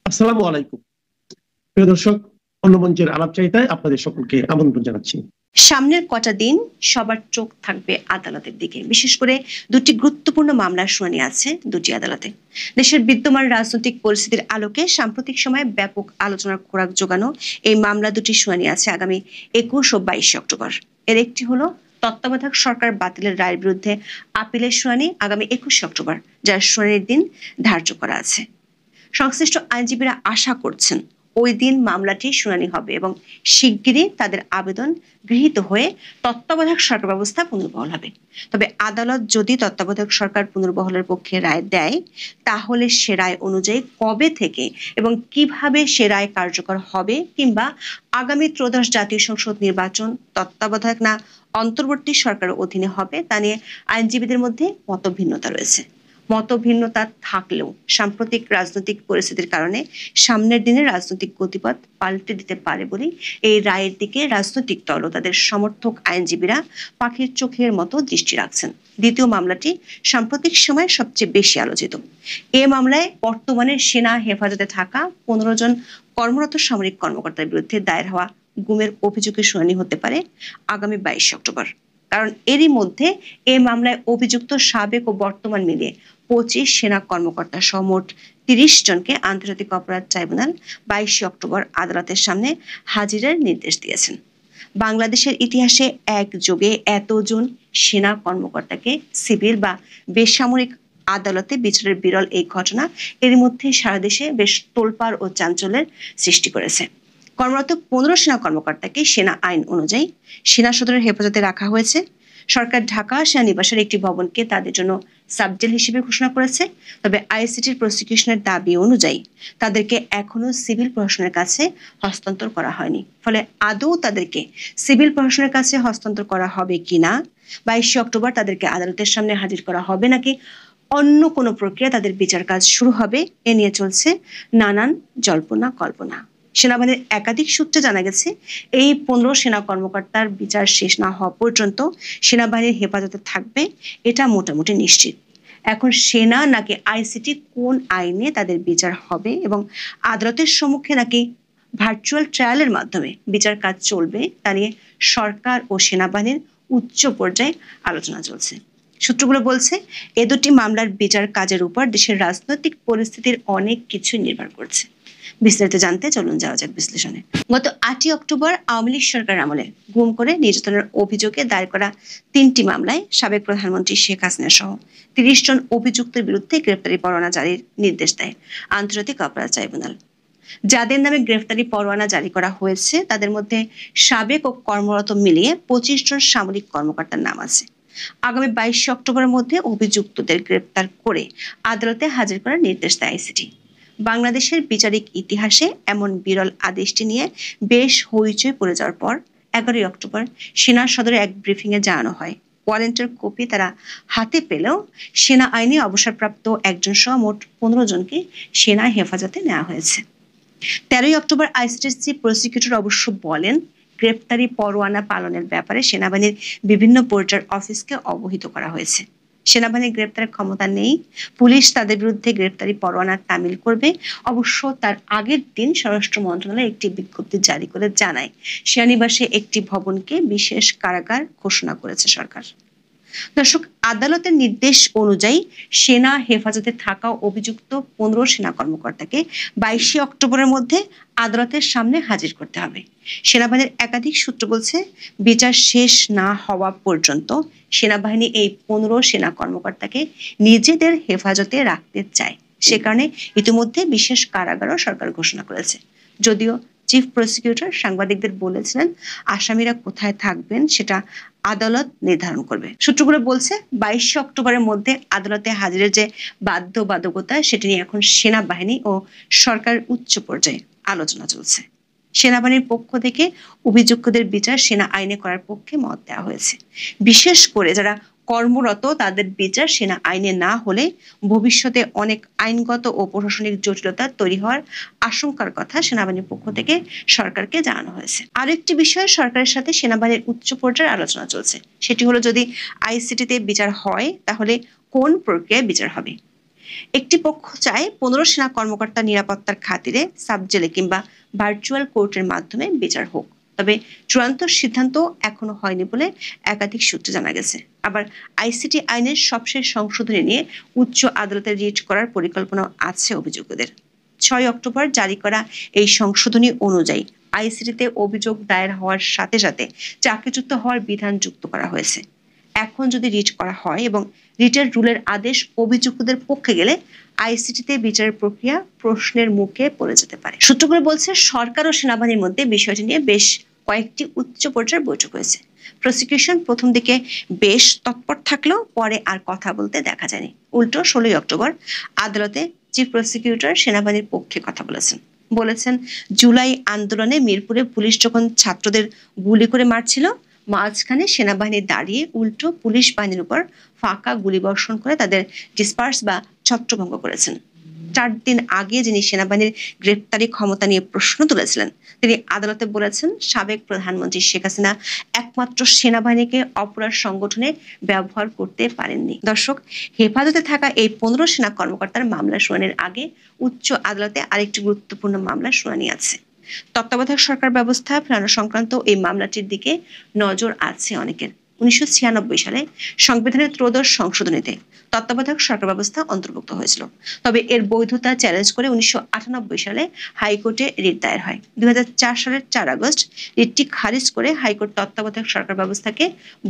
আসসালামু আলাইকুম। প্রিয় দর্শক, অন্য মঞ্চের আলাপচারিতায় আপনাদের সকলকে আমন্ত্রণ জানাচ্ছি। সামনের কটা দিন সবার চোখ থাকবে আদালতের দিকে। বিশেষ করে দুটি গুরুত্বপূর্ণ মামলার শুনানি আছে দুটি আদালতে। দেশের বিদ্যমান রাজনৈতিক পরিস্থিতির আলোকে সাম্প্রতিক সময়ে ব্যাপক আলোচনার খোরাক জোগানো এই মামলা দুটি শুনানি আছে আগামী 21 ও 22 অক্টোবর। এর একটি হলো তত্ত্বাবধায়ক সরকার বাতিলের রায়ের বিরুদ্ধে আপিলের শুনানি আগামী 21 অক্টোবর, যার শুনানির দিন ধার্য করা আছে। সংশ্লিষ্ট আইনজীবীরা আশা করছেন ওই দিন মামলাটি শুনানি হবে এবং শিগগিরই তাদের আবেদন গৃহীত হয়ে তত্ত্বাবধায়ক সরকার ব্যবস্থা পুনর্বহাল হবে। তবে আদালত যদি তত্ত্বাবধায়ক সরকার পুনর্বহালের পক্ষে রায় দেয়, তাহলে সে রায় অনুযায়ী কবে থেকে এবং কিভাবে সে রায় কার্যকর হবে, কিংবা আগামী ত্রয়োদশ জাতীয় সংসদ নির্বাচন তত্ত্বাবধায়ক না অন্তর্বর্তী সরকারের অধীনে হবে, তা নিয়ে আইনজীবীদের মধ্যে মতভিন্নতা রয়েছে। মতভিন্নতা থাকলেও সাম্প্রতিক রাজনৈতিক পরিস্থিতির কারণে সামনের দিনে রাজনৈতিক গতিপথ পাল্টে দিতে পারে বলে এই রায়ের দিকে রাজনৈতিক দল ও তাদের সমর্থক আইনজীবীরা পাখির চোখের মতো দৃষ্টি রাখছেন। দ্বিতীয় মামলাটি সাম্প্রতিক সময়ে সবচেয়ে বেশি আলোচিত। এ মামলায় বর্তমানে সেনা হেফাজতে থাকা 15 জন কর্মরত সামরিক কর্মকর্তার বিরুদ্ধে দায়ের হওয়া গুমের অভিযোগের শুনানি হতে পারে আগামী 22 অক্টোবর। কারণ এরই মধ্যে এ মামলায় অভিযুক্ত সাবেক ও বর্তমান মিলিয়ে 25 সেনা কর্মকর্তা সহ মোট 30 জনকে আন্তর্জাতিক অপরাধ ট্রাইব্যুনাল 22 অক্টোবর আদালতের সামনে হাজিরার নির্দেশ দিয়েছেন। বাংলাদেশের ইতিহাসে একযোগে এতজন সেনা কর্মকর্তাকে সিভিল বা বেসামরিক আদালতে বিচারের বিরল এই ঘটনা এর মধ্যে সারা দেশে বেশ তোলপাড় ও চাঞ্চল্যের সৃষ্টি করেছে। কর্মরত 15 সেনা কর্মকর্তাকে সেনা আইন অনুযায়ী সেনা সদরের হেফাজতে রাখা হয়েছে। সরকার ঢাকা সেনানিবাসের একটি ভবনকে তাদের জন্য সাবজেল হিসেবে ঘোষণা করেছে। তবে আইসিটির প্রসিকিউশনের দাবি অনুযায়ী তাদেরকে এখনো সিভিল প্রশাসনের কাছে হস্তান্তর করা হয়নি। ফলে আদৌ তাদেরকে সিভিল প্রশাসনের কাছে হস্তান্তর করা হবে কিনা, 22 অক্টোবর তাদেরকে আদালতের সামনে হাজির করা হবে নাকি অন্য কোনো প্রক্রিয়া তাদের বিচার কাজ শুরু হবে, এ নিয়ে চলছে নানান জল্পনা কল্পনা। সেনাবাহিনীর একাধিক সূত্রে জানা গেছে, এই 15 সেনা কর্মকর্তার বিচার শেষ না হওয়া পর্যন্ত সেনাবাহিনীর হেফাজতে থাকবে, এটা মোটামুটি নিশ্চিত। এখন সেনা নাকি আইসিটি কোন আইনে তাদের বিচার হবে এবং আদালতের সম্মুখে নাকি ভার্চুয়াল ট্রায়ালের মাধ্যমে বিচার কাজ চলবে, তা নিয়ে সরকার ও সেনাবাহিনীর উচ্চ পর্যায়ে আলোচনা চলছে। সূত্রগুলো বলছে, এ দুটি মামলার বিচার কাজের উপর দেশের রাজনৈতিক পরিস্থিতির অনেক কিছু নির্ভর করছে। বিস্তারিত জানতে চলুন যাওয়া যাক বিশ্লেষণে। গত 8 অক্টোবর আওয়ামী লীগ সরকার আমলে গুম করে নির্যাতনের অভিযোগে দায়ের করা 3টি মামলায় সাবেক প্রধানমন্ত্রী শেখ হাসিনা সহ 30 জন অভিযুক্তের বিরুদ্ধে গ্রেফতারি পরোয়ানা জারির নির্দেশ দেয় আন্তর্জাতিক অপরাধ ট্রাইব্যুনাল। যাদের নামে গ্রেফতারি পরোয়ানা জারি করা হয়েছে তাদের মধ্যে সাবেক ও কর্মরত মিলিয়ে 25 জন সামরিক কর্মকর্তার নাম আছে। আগামী 22 অক্টোবরের মধ্যে অভিযুক্তদের গ্রেফতার করে আদালতে হাজির করার নির্দেশ দেয় আইসিটি। বাংলাদেশের বিচারিক ইতিহাসে এমন বিরল আদেশটি নিয়ে বেশ হইচই পড়ে যাওয়ার পর 11 অক্টোবর সেনা সদরে এক ব্রিফিংয়ে জানানো হয়, ওয়ারেন্টের কপি তারা হাতে পেলেও সেনা আইনে অবসরপ্রাপ্ত একজন সহ মোট 15 জনকে সেনা হেফাজতে নেওয়া হয়েছে। 13 অক্টোবর আইসিটির চিফ প্রসিকিউটর অবশ্য বলেন, গ্রেফতারি পরোয়ানা পালনের ব্যাপারে সেনাবাহিনীর বিভিন্ন পর্যায়ের অফিসকে অবহিত করা হয়েছে। সেনাবাহিনীর গ্রেপ্তারের ক্ষমতা নেই, পুলিশ তাদের বিরুদ্ধে গ্রেপ্তারি পরোয়ানা তামিল করবে। অবশ্য তার আগের দিন স্বরাষ্ট্র মন্ত্রণালয় একটি বিজ্ঞপ্তি জারি করে জানায়, সেনানিবাসে একটি ভবনকে বিশেষ কারাগার ঘোষণা করেছে সরকার। দর্শক, আদালতের নির্দেশ অনুযায়ী সেনা হেফাজতে থাকা অভিযুক্ত 15 সেনা কর্মকর্তাকে 22 অক্টোবরের মধ্যে আদালতের সামনে হাজির করতে হবে। সেনাবাহিনীর একাধিক সূত্র বলছে, বিচার শেষ না হওয়া পর্যন্ত সেনাবাহিনী এই 15 সেনা কর্মকর্তাকে নিজেদের হেফাজতে রাখতে চায়। সে কারণে ইতিমধ্যে বিশেষ কারাগারও সরকার ঘোষণা করেছে। যদিও চিফ প্রসিকিউটর সাংবাদিকদের বলেছিলেন, আসামিরা কোথায় থাকবেন সেটা আদালত নির্ধারণ করবে। সূত্রগুলো বলছে, 22 অক্টোবরের মধ্যে আদালতে হাজিরের যে বাধ্যবাধকতা, সেটি নিয়ে এখন সেনাবাহিনী ও সরকার উচ্চ পর্যায়ে আলোচনা চলছে। সেনাবাহিনীর পক্ষ থেকে অভিযুক্তদের বিচার সেনা আইনে করার পক্ষে মত দেওয়া হয়েছে। বিশেষ করে যারা কর্মরত তাদের বিচার সেনা আইনে না হলে ভবিষ্যতে অনেক আইনগত ও প্রশাসনিক জটিলতা তৈরি হওয়ার আশঙ্কার কথা সেনাবাহিনীর পক্ষ থেকে সরকারকে জানানো হয়েছে। আরেকটি বিষয়ে সরকারের সাথে সেনাবাহিনীর উচ্চ পর্যায়ের আলোচনা চলছে, সেটি হলো যদি আইসিটিতে বিচার হয় তাহলে কোন প্রক্রিয়ায় বিচার হবে। একটি পক্ষ চায় 15 সেনা কর্মকর্তা নিরাপত্তার খাতিরে সাব জেলে কিংবা ভার্চুয়াল কোর্টের মাধ্যমে বিচার হোক, তবে চূড়ান্ত সিদ্ধান্ত এখনো হয়নি বলে একাধিক সূত্রে জানা গেছে। আবার আইসিটি আইনের সবশেষ সংশোধনী নিয়ে উচ্চ আদালতে রিট করার পরিকল্পনা আছে অভিযুক্তদের। 6 অক্টোবর জারি করা এই সংশোধনী অনুযায়ী আইসিটিতে অভিযোগ দায়ের হওয়ার সাথে সাথে চাকরিচ্যুত হওয়ার বিধান যুক্ত করা হয়েছে। এখন যদি রিট করা হয় এবং রিটের রুলের আদেশ অভিযুক্তদের পক্ষে গেলে আইসিটিতে বিচারের প্রক্রিয়া প্রশ্নের মুখে পড়ে যেতে পারে। সূত্রগুলো বলছে, সরকার ও সেনাবাহিনীর মধ্যে বিষয়টি নিয়ে বেশ কয়েকটি উচ্চ পর্যায়ের বৈঠক হয়েছে। প্রসিকিউশন প্রথম দিকে বেশ তৎপর থাকলেও পরে আর কথা বলতে দেখা যায়নি। উল্টো 16 অক্টোবর আদালতে চিফ প্রসিকিউটর সেনাবাহিনীর পক্ষে কথা বলেছেন জুলাই আন্দোলনে মিরপুরে পুলিশ যখন ছাত্রদের গুলি করে মারছিল, মাঝখানে সেনাবাহিনী দাঁড়িয়ে উল্টো পুলিশ বাহিনীর উপর ফাঁকা গুলিবর্ষণ করে তাদের ডিসপার্স বা ছত্রভঙ্গ করেছেন। 4 দিন আগে যিনি সেনাবাহিনীর গ্রেপ্তারি ক্ষমতা নিয়ে প্রশ্ন তুলেছিলেন, তিনি আদালতে বলেছেন সাবেক প্রধানমন্ত্রী শেখ হাসিনা একমাত্র সেনাবাহিনীকে অপরাধ সংগঠনে ব্যবহার করতে পারেননি। দর্শক, হেফাজতে থাকা এই 15 সেনা কর্মকর্তার মামলা শুনানির আগে উচ্চ আদালতে আরেকটি গুরুত্বপূর্ণ মামলা শুনানি আছে। তত্ত্বাবধায়ক সরকার ব্যবস্থা ফেরানো সংক্রান্ত এই মামলাটির দিকে নজর আছে অনেকের। 1996 সালে সংবিধানের 13 সংশোধনীতে তত্ত্বাবধায়ক সরকার ব্যবস্থা অন্তর্ভুক্ত হয়েছিল, তবে এর বৈধতা চ্যালেঞ্জ করে 1998 সালে হাইকোর্টে রিট দায়ের হয়। 2004 সালের 4 আগস্ট রিটটি খারিজ করে হাইকোর্ট তত্ত্বাবধায়ক সরকার ব্যবস্থাকে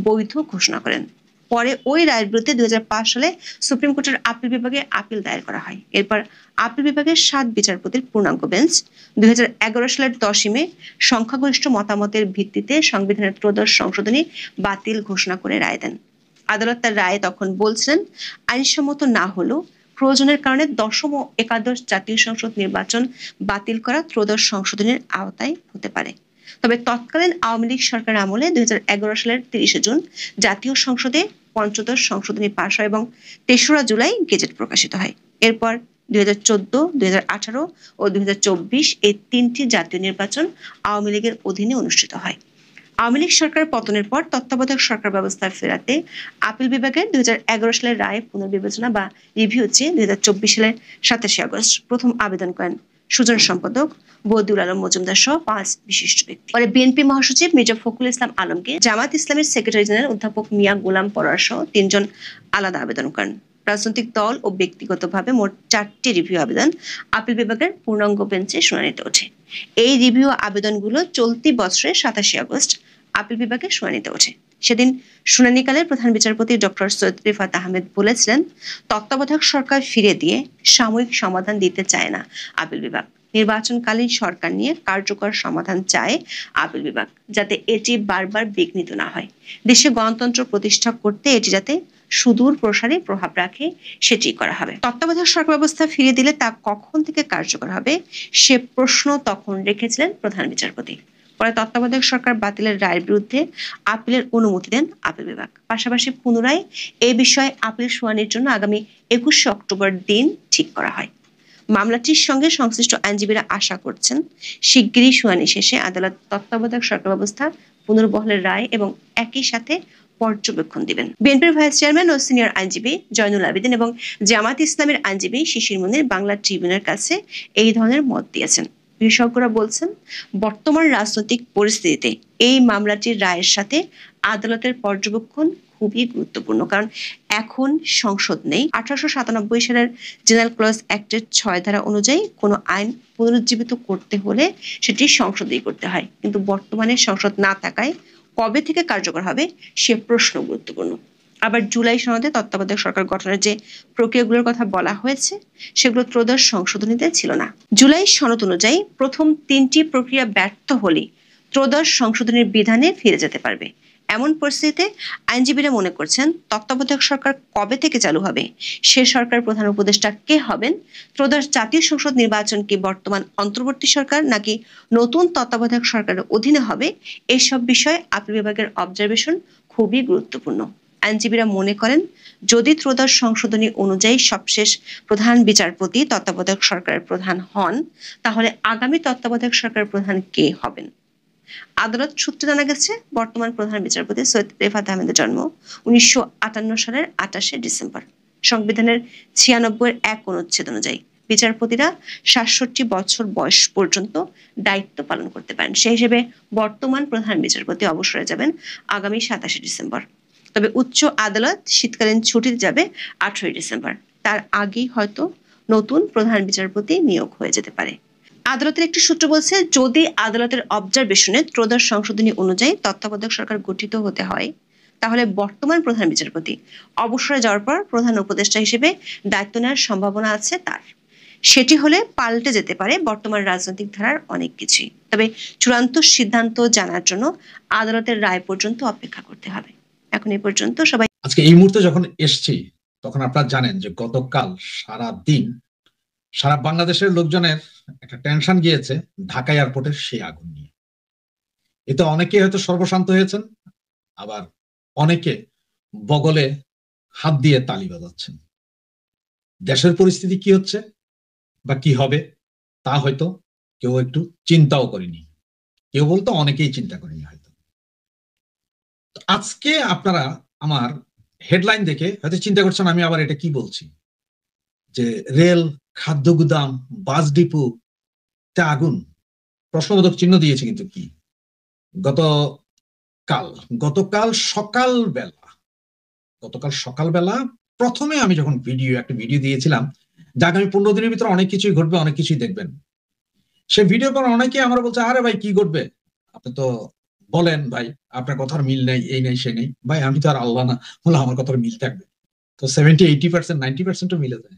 বৈধ ঘোষণা করেন। পরে ওই রায়ের বিরুদ্ধে 2005 সালে সুপ্রিম কোর্টের আপিল বিভাগে আপিল দায়ের করা হয়। এরপর আপিল বিভাগের 7 বিচারপতির পূর্ণাঙ্গ বেঞ্চ 2011 সালের 10 মে সংখ্যাগরিষ্ঠ মতামতের ভিত্তিতে সংবিধানের 13 সংশোধনী বাতিল ঘোষণা করে রায় দেন। আদালত তার রায়ে তখন বলছিলেন, আইনসম্মত না হলেও প্রয়োজনের কারণে 10ম ও 11 জাতীয় সংসদ নির্বাচন বাতিল করা 13 সংশোধনীর আওতায় হতে পারে। তবে তৎকালীন আওয়ামী লীগ সরকার আমলে 2011 সালের 30 জুন জাতীয় সংসদে 15 সংশোধনী পাশ হয় এবং 3রা জুলাই গেজেট প্রকাশিত হয়। এরপর 2014, 2018 ও 2024 এই 3টি জাতীয় নির্বাচন আওয়ামী লীগের অধীনে অনুষ্ঠিত হয়। আওয়ামী লীগ সরকারের পতনের পর তত্ত্বাবধায়ক সরকার ব্যবস্থা ফেরাতে আপিল বিভাগের 2011 সালের রায় পুনর্বিবেচনা বা রিভিউ চেয়ে 2024 সালের 27 আগস্ট প্রথম আবেদন করেন সুজন সম্পাদক বদিউল আলম মজুমদার সহ 5 বিশিষ্ট ব্যক্তি। পরে বিএনপি মহাসচিব মির্জা ফখরুল ইসলাম আলমকে জামাত ইসলামের সেক্রেটারি জেনারেল অধ্যাপক মিয়া গোলাম পরোয়ার সহ 3 জন আলাদা আবেদন করেন। রাজনৈতিক দল ও ব্যক্তিগতভাবে মোট 4টি রিভিউ আবেদন আপিল বিভাগের পূর্ণাঙ্গ বেঞ্চে শুনানিতে ওঠে। এই রিভিউ আবেদনগুলো চলতি বছরের 27 আগস্ট আপিল বিভাগে শুনানিতে ওঠে। সেদিন শুনানিকালে প্রধান বিচারপতি ডক্টর সৈয়দ রিফাত আহমেদ বলেছিলেন, তত্ত্বাবধায়ক সরকার ফিরে দিয়ে সাময়িক সমাধান দিতে চায় না আপিল বিভাগ। নির্বাচনকালীন সরকার নিয়ে কার্যকর সমাধান চায় আপিল বিভাগ, যাতে এটি বারবার বিঘ্নিত না হয়। দেশে গণতন্ত্র প্রতিষ্ঠা করতে এটি যাতে সুদূর প্রসারী প্রভাব রাখে সেটি করা হবে। তত্ত্বাবধায়ক সরকার ব্যবস্থা ফিরিয়ে দিলে তা কখন থেকে কার্যকর হবে সে প্রশ্ন তখন রেখেছিলেন প্রধান বিচারপতি। পরে তত্ত্বাবধায়ক সরকার বাতিলের রায়ের বিরুদ্ধে আপিলের অনুমতি দেন আপিল বিভাগ। পাশাপাশি পুনরায় এই বিষয়ে আপিল শুনানির জন্য আগামী 21 অক্টোবর দিন ঠিক করা হয়। মামলাটির সঙ্গে সংশ্লিষ্ট আইনজীবীরা আশা করছেন শিগগিরই শুনানি শেষে আদালত তত্ত্বাবধায়ক সরকার ব্যবস্থা পুনর্বহালের রায় এবং একই সাথে পর্যবেক্ষণ দিবেন। বিএনপির ভাইস চেয়ারম্যান ও সিনিয়র আইনজীবী জয়নুল আবেদিন এবং জামাত ইসলামের আইনজীবী শিশির মনির বাংলা ট্রিবিউনের কাছে এই ধরনের মত দিয়েছেন। বিশেষজ্ঞরা বলছেন, বর্তমান রাজনৈতিক পরিস্থিতিতে এই মামলাটির রায়ের সাথে আদালতের পর্যবেক্ষণ খুবই গুরুত্বপূর্ণ, কারণ এখন সংসদ নেই। 1897 সালের জেনারেল ক্লজ অ্যাক্টের 6 ধারা অনুযায়ী কোনো আইন পুনরুজ্জীবিত করতে হলে সেটি সংসদেই করতে হয়, কিন্তু বর্তমানে সংসদ না থাকায় কবে থেকে কার্যকর হবে সে প্রশ্ন গুরুত্বপূর্ণ। আবার জুলাই সনদে তত্ত্বাবধায়ক সরকার গঠনের যে প্রক্রিয়াগুলোর কথা বলা হয়েছে সেগুলো 13 সংশোধনীতে ছিল না। জুলাই সনদ অনুযায়ী প্রথম 3টি প্রক্রিয়া ব্যর্থ হলে 13 সংশোধনীর বিধানে ফিরে যেতে পারবে। এমন পরিস্থিতিতে আইনজীবীরা মনে করছেন, তত্ত্বাবধায়ক সরকার কবে থেকে চালু হবে, সে সরকার প্রধান উপদেষ্টা কে হবেন, 13 জাতীয় সংসদ নির্বাচন কি বর্তমান অন্তর্বর্তী সরকার নাকি নতুন তত্ত্বাবধায়ক সরকারের অধীনে হবে, এসব বিষয়ে আপিল বিভাগের অবজারভেশন খুবই গুরুত্বপূর্ণ। আইনজীবীরা মনে করেন, যদি 13 সংশোধনী অনুযায়ী সবশেষ প্রধান বিচারপতি তত্ত্বাবধায়ক সরকারের প্রধান হন, তাহলে আগামী তত্ত্বাবধায়ক সরকারের প্রধান কে হবেন। আদালত সূত্রে জানা গেছে, বর্তমান প্রধান বিচারপতি সৈয়দ রিফাত আহমেদের জন্ম 1958 সালের 28 ডিসেম্বর। সংবিধানের ৯৬-১ অনুচ্ছেদ অনুযায়ী বিচারপতিরা ৬৭ বছর বয়স পর্যন্ত দায়িত্ব পালন করতে পারেন। সেই হিসেবে বর্তমান প্রধান বিচারপতি অবসরে যাবেন আগামী ২৭ ডিসেম্বর। তবে উচ্চ আদালত শীতকালীন ছুটিতে যাবে ১৮ ডিসেম্বর। তার আগেই হয়তো নতুন প্রধান বিচারপতি নিয়োগ হয়ে যেতে পারে। আদালতের একটি সূত্র বলছে, যদি আদালতের অবজারভেশনে ত্রয়োদশ সংশোধনী অনুযায়ী তত্ত্বাবধায়ক সরকার গঠিত হতে হয়, তাহলে বর্তমান প্রধান বিচারপতি অবসরে যাওয়ার পর প্রধান উপদেষ্টা হিসেবে দায়িত্ব নেওয়ার সম্ভাবনা আছে তার। সেটি হলে পাল্টে যেতে পারে বর্তমান রাজনৈতিক ধারার অনেক কিছুই। তবে চূড়ান্ত সিদ্ধান্ত জানার জন্য আদালতের রায় পর্যন্ত অপেক্ষা করতে হবে। এখন এই পর্যন্ত সবাই। আজকে এই মুহূর্তে যখন এসছি তখন আপনারা জানেন যে গতকাল সারা দিন সারা বাংলাদেশের লোকজনের একটা টেনশন গিয়েছে ঢাকা এয়ারপোর্টের সেই আগুন নিয়ে। এতে অনেকে হয়তো সর্বশান্ত হয়েছেন, আবার অনেকে বগলে হাত দিয়ে তালি বাজাচ্ছেন। দেশের পরিস্থিতি কি হচ্ছে বা কি হবে তা হয়তো কেউ একটু চিন্তাও করেনি, কেউ বলতো অনেকেই চিন্তা করেনি হয়তো। আজকে আপনারা আমার হেডলাইন দেখে হয়তো চিন্তা করছেন আমি আবার এটা কি বলছি, যে রেল, খাদ্য গুদাম, বাস ডিপো তে আগুন, প্রশ্নবোধক চিহ্ন দিয়েছে। কিন্তু কি গতকাল সকালবেলা প্রথমে আমি যখন একটা ভিডিও দিয়েছিলাম যে আগামী 15 দিনের ভিতরে অনেক কিছুই ঘটবে, অনেক কিছুই দেখবেন, সে ভিডিও পর অনেকে আমরা বলছে আরে ভাই কি ঘটবে, আপনি তো বলেন ভাই আপনার কথার মিল নেই, এই নেই সে নেই। ভাই আমি তো আর আল্লাহ না, বলে আমার কথার মিল থাকবে তো 70-80%, 90% মিলে যায়।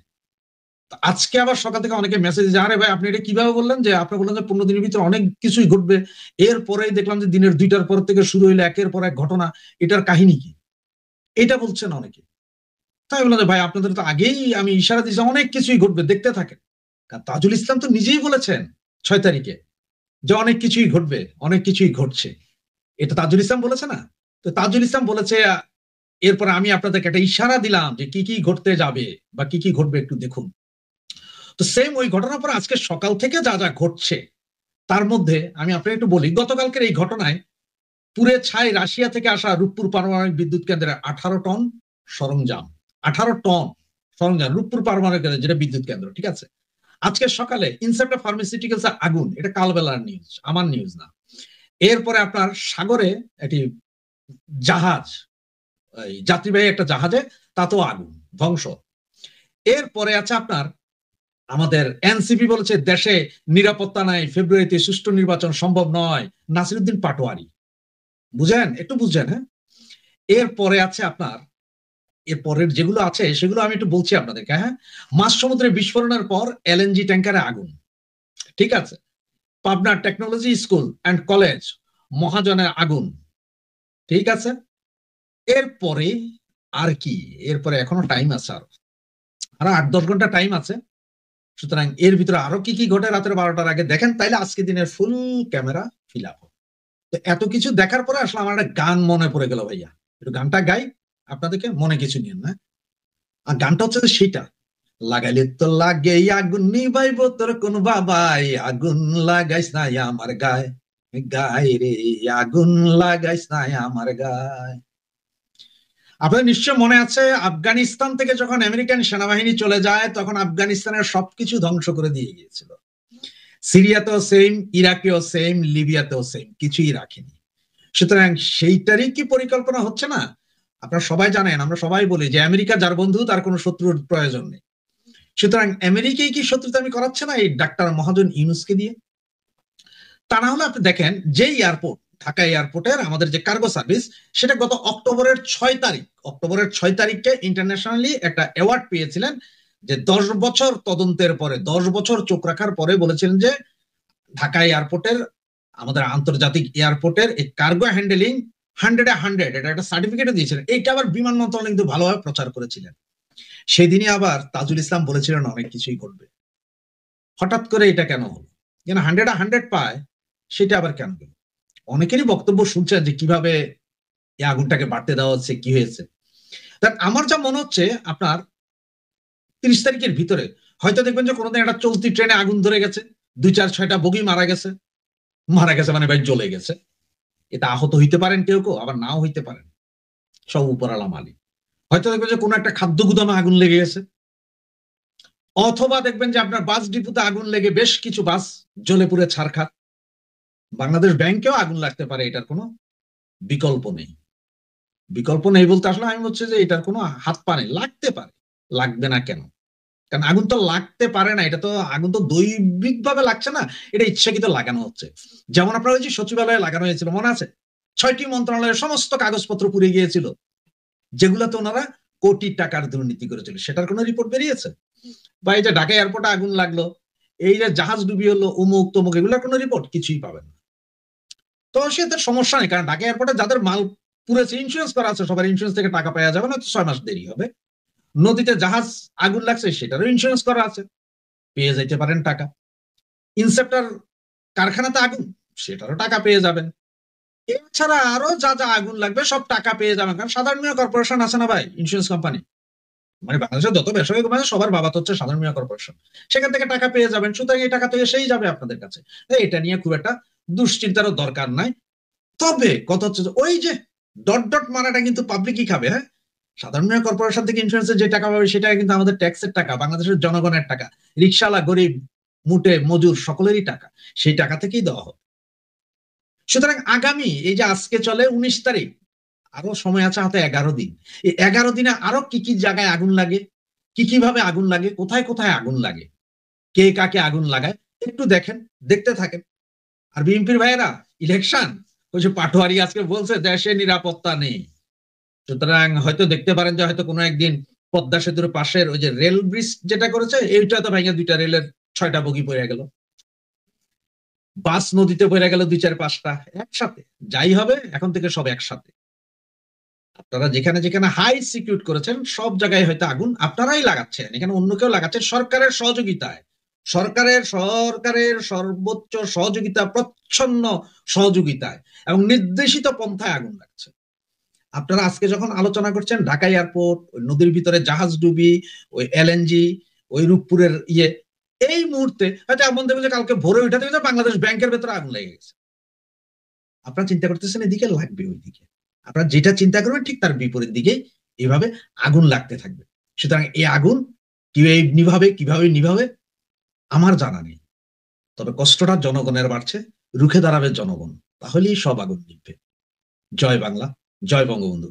আজকে আবার সকাল থেকে অনেকে মেসেজ যে আরে ভাই আপনি এটা কিভাবে বললেন, যে আপনি বললেন যে 15 দিনের ভিতরে অনেক কিছুই ঘটবে, এরপরেই দেখলাম যে দিনের 2টার পর থেকে শুরু হইলো একের পর এক ঘটনা, এটার কাহিনী কি, এটা বলছেন অনেকে। তাই বললাম যে ভাই আপনাদের তো আগেই আমি ইশারা দিয়েছি অনেক কিছুই ঘটবে, দেখতে থাকেন। কারণ তাজুল ইসলাম তো নিজেই বলেছেন 6 তারিখে যে অনেক কিছুই ঘটবে, অনেক কিছুই ঘটছে। এটা তাজুল ইসলাম বলেছে না? তো তাজুল ইসলাম বলেছে, এরপরে আমি আপনাদেরকে একটা ইশারা দিলাম যে কি কি ঘটতে যাবে বা কি কি ঘটবে একটু দেখুন। তো সেম ওই ঘটনার পর আজকে সকাল থেকে যা যা ঘটছে তার মধ্যে আমি আপনাকে একটু বলি। গতকালকের এই ঘটনায় পুরে ছাই রাশিয়া থেকে আসা রূপপুর পারমাণবিক বিদ্যুৎ কেন্দ্রে 18 টন সরঞ্জাম, 18 টন সরঞ্জাম রূপপুর পারমাণবিক কেন্দ্র, যেটা বিদ্যুৎ কেন্দ্র, ঠিক আছে। আজকে সকালে ইনসেপ্টা ফার্মাসিউটিক্যালস আগুন, এটা কালবেলার নিউজ, আমার নিউজ না। এরপরে আপনার সাগরে একটি জাহাজ, যাত্রীবাহী একটা জাহাজে, তাতেও আগুন, ধ্বংস। এরপরে আছে আপনার আমাদের এনসিপি বলেছে দেশে নিরাপত্তা নাই, ফেব্রুয়ারিতে সুষ্ঠু নির্বাচন সম্ভব নয়, নাসিরউদ্দিন পাটোয়ারি। বুঝেন, একটু বুঝছেন, হ্যাঁ। এরপরে আছে আপনার, এরপরের যেগুলো আছে সেগুলো আমি একটু বলছি আপনাদেরকে, হ্যাঁ। মাঝ সমুদ্রে বিস্ফোরণের পর এলএনজি ট্যাঙ্কারে আগুন, ঠিক আছে। Pabna technology school and college মহাজনের আগুন, ঠিক আছে। এরপরে আর কি, এরপরে এখনো টাইম আছে, আরো 8-10 ঘন্টা টাইম আছে। সুতরাং এর ভিতরে আরো কি কি ঘটে রাতের 12টার আগে দেখেন, তাইলে আজকে দিনের ফুল ক্যামেরা ফিল আপ। তো এত কিছু দেখার পরে আসলে আমার একটা গান মনে পড়ে গেল, ভাইয়া একটু গানটা গাই আপনাদেরকে, মনে কিছু নিয়েন না। আর গানটা হচ্ছে সেটা, লাগাইলে তো লাগে আগুন নিবাইব তোর কোন বাবাই, আগুন লাগাইস না আমার গায়ে, গায়ে রে আগুন লাগাইস না আমার গায়ে। আপনাদের নিশ্চয় মনে আছে আফগানিস্তান থেকে যখন আমেরিকান সেনাবাহিনী চলে যায় তখন আফগানিস্তানের সবকিছু ধ্বংস করে দিয়ে গিয়েছিল। সিরিয়াতেও সেম, ইরাকেও সেম, লিবিয়াতেও সেম, কিছুই রাখেনি। সুতরাং সেইটারই কি পরিকল্পনা হচ্ছে না? আপনারা সবাই জানেন, আমরা সবাই বলি যে আমেরিকা যার বন্ধু তার কোনো শত্রুর প্রয়োজন নেই। সুতরাং আমেরিকাই কি শত্রুতামি করাচ্ছে না এই ডাক্তার মহাজন ইউনুসকে দিয়ে? তা না হলে আপনি দেখেন যে এয়ারপোর্ট, ঢাকা এয়ারপোর্টের আমাদের যে কার্গো সার্ভিস, সেটা গত অক্টোবরের 6 তারিখে ইন্টারন্যাশনালি একটা অ্যাওয়ার্ড পেয়েছিলেন, যে 10 বছর তদন্তের পরে, 10 বছর চোখ রাখার পরে বলেছিলেন যে ঢাকা এয়ারপোর্টের, আমাদের আন্তর্জাতিক এয়ারপোর্টের এই কার্গো হ্যান্ডেলিং 100-এ 100, এটা একটা সার্টিফিকেটও দিয়েছিলেন। এইটা আবার বিমান মন্ত্রণালয় কিন্তু ভালোভাবে প্রচার করেছিলেন। সেদিনই আবার তাজুল ইসলাম বলেছিলেন অনেক কিছুই ঘটবে। হঠাৎ করে এটা কেন হলো? যেন 100-এ 100 পায়, সেটা আবার কেন হলো? অনেকেরই বক্তব্য শুনছেন যে কিভাবে এই আগুনটাকে বাড়তে দেওয়া হচ্ছে, কি হয়েছে। আমার যা মনে হচ্ছে আপনার 30 তারিখের ভিতরে হয়তো দেখবেন যে কোনোদিন একটা চলতি ট্রেনে আগুন ধরে গেছে, 2-4-6টা বগি মারা গেছে মানে ভাই জ্বলে গেছে। এটা আহত হইতে পারেন কেউ কেউ, আবার নাও হইতে পারেন, সব উপরালা মালিক। হয়তো দেখবেন যে কোনো একটা খাদ্য গুদামে আগুন লেগে গেছে, অথবা দেখবেন যে আপনার বাস ডিপোতে আগুন লেগে বেশ কিছু বাস জ্বলে পুড়ে ছারখার। বাংলাদেশ ব্যাংকেও আগুন লাগতে পারে, এটার কোনো বিকল্প নেই। বিকল্প নেই বলতে আসলে আমি বলছি যে এটার কোনো হাত পা নেই, লাগতে পারে, লাগবে না কেন? কারণ আগুন তো লাগতে পারে না, এটা তো আগুন তো দৈবিক ভাবে লাগছে না, এটা ইচ্ছাকৃত লাগানো হচ্ছে। যেমন আপনার ওই যে সচিবালয়ে লাগানো হয়েছিল, মনে আছে? 6টি মন্ত্রণালয়ের সমস্ত কাগজপত্র পুড়ে গিয়েছিল, যেগুলোতে ওনারা কোটি টাকার দুর্নীতি করেছিল, সেটার কোনো রিপোর্ট বেরিয়েছে? বা এই যে ঢাকা এয়ারপোর্টে আগুন লাগলো, এই যে জাহাজ ডুবি হলো, অমুক তমুক, এগুলোর কোনো রিপোর্ট কিছুই পাবেন না। তো সেটা সমস্যা নেই, কারণ ঢাকা এয়ারপোর্টে যাদের মাল পুড়েছে ইন্স্যুরেন্স করা আছে, সবার ইন্স্যুরেন্স থেকে টাকা পাওয়া যাবে না, তো 6 মাস দেরি হবে। নদীতে জাহাজ আগুন লাগছে, সেটারও ইন্স্যুরেন্স করা আছে, পেয়ে যাইতে পারেন টাকা। ইনসেপ্টার কারখানাতে আগুন, সেটারও টাকা পেয়ে যাবেন। এছাড়া আরো যা যা আগুন লাগবে সব টাকা পেয়ে যাবেন, কারণ সাধারণ মেয়া কর্পোরেশন আছে না ভাই, ইন্স্যুরেন্স কোম্পানি, মানে বাংলাদেশের যত বেসরকারি কোম্পানি সবার বাবা তো হচ্ছে সাধারণ মেয়া কর্পোরেশন, সেখান থেকে টাকা পেয়ে যাবেন। সুতরাং এই টাকা তো এসেই যাবে আপনাদের কাছে, এটা নিয়ে খুব একটা দুশ্চিন্তারও দরকার নাই। তবে কথা হচ্ছে যে ওই যে ডট ডট মারাটা কিন্তু পাবলিকই খাবে। হ্যাঁ, সাধারণ মেয়া কর্পোরেশন থেকে ইন্স্যুরেন্সের যে টাকা পাবে সেটা কিন্তু আমাদের ট্যাক্সের টাকা, বাংলাদেশের জনগণের টাকা, রিকশাওয়ালা, গরিব, মুটে, মজুর সকলেরই টাকা, সেই টাকা থেকেই দেওয়া হবে। সুতরাং আগামী এই যে আজকে চলে 19 তারিখ, আরো সময় আছে হাতে 11 দিন। এই 11 দিনে আরো কি কি জায়গায় আগুন লাগে, কি কিভাবে আগুন লাগে, কোথায় কোথায় আগুন লাগে, কে কাকে আগুন লাগায়, একটু দেখেন, দেখতে থাকেন। আর বিএনপির ভাইয়েরা ইলেকশন, ওই যে পাটোয়ারি আজকে বলছে দেশে নিরাপত্তা নেই, সুতরাং হয়তো দেখতে পারেন যে হয়তো কোনো একদিন পদ্মা সেতুর পাশের ওই যে রেল ব্রিজ যেটা করেছে, এইটা তো ভেঙে 2টা রেলের 6টা বগি পড়ে গেল, বাস নদীতে পড়ে গেল 2-4-5টা একসাথে। যাই হবে, এখন থেকে সব একসাথে। আপনারা যেখানে যেখানে হাই সিকিউর করেছেন সব জায়গায় হয়তো আগুন আপনারাই লাগাচ্ছেন, এখানে অন্য কেউ লাগাচ্ছেন সরকারের সহযোগিতায়, সরকারের সর্বোচ্চ সহযোগিতা, প্রচ্ছন্ন সহযোগিতায় এবং নির্দেশিত পন্থায় আগুন লাগছে। আপনারা আজকে যখন আলোচনা করছেন ঢাকা এয়ারপোর্ট, ওই নদীর ভিতরে জাহাজ ডুবি, ওই এলএনজি, ওই রূপপুরের এই মুহূর্তে হয়তো এমন দেখবেন যে কালকে ভোরে উঠে দেখবেন বাংলাদেশ ব্যাংকের ভেতরে আগুন লেগে গেছে। আপনারা চিন্তা করতেছেন এদিকে লাগবে ওইদিকে, আপনারা যেটা চিন্তা করবেন ঠিক তার বিপরীত দিকে এভাবে আগুন লাগতে থাকবে। সুতরাং এই আগুন কিভাবে নিভাবে আমার জানা নেই, তবে কষ্টটা জনগণের বাড়ছে, রুখে দাঁড়াবে জনগণ, তাহলেই সব আগুন নিভবে। জয় বাংলা, জয় বঙ্গবন্ধু।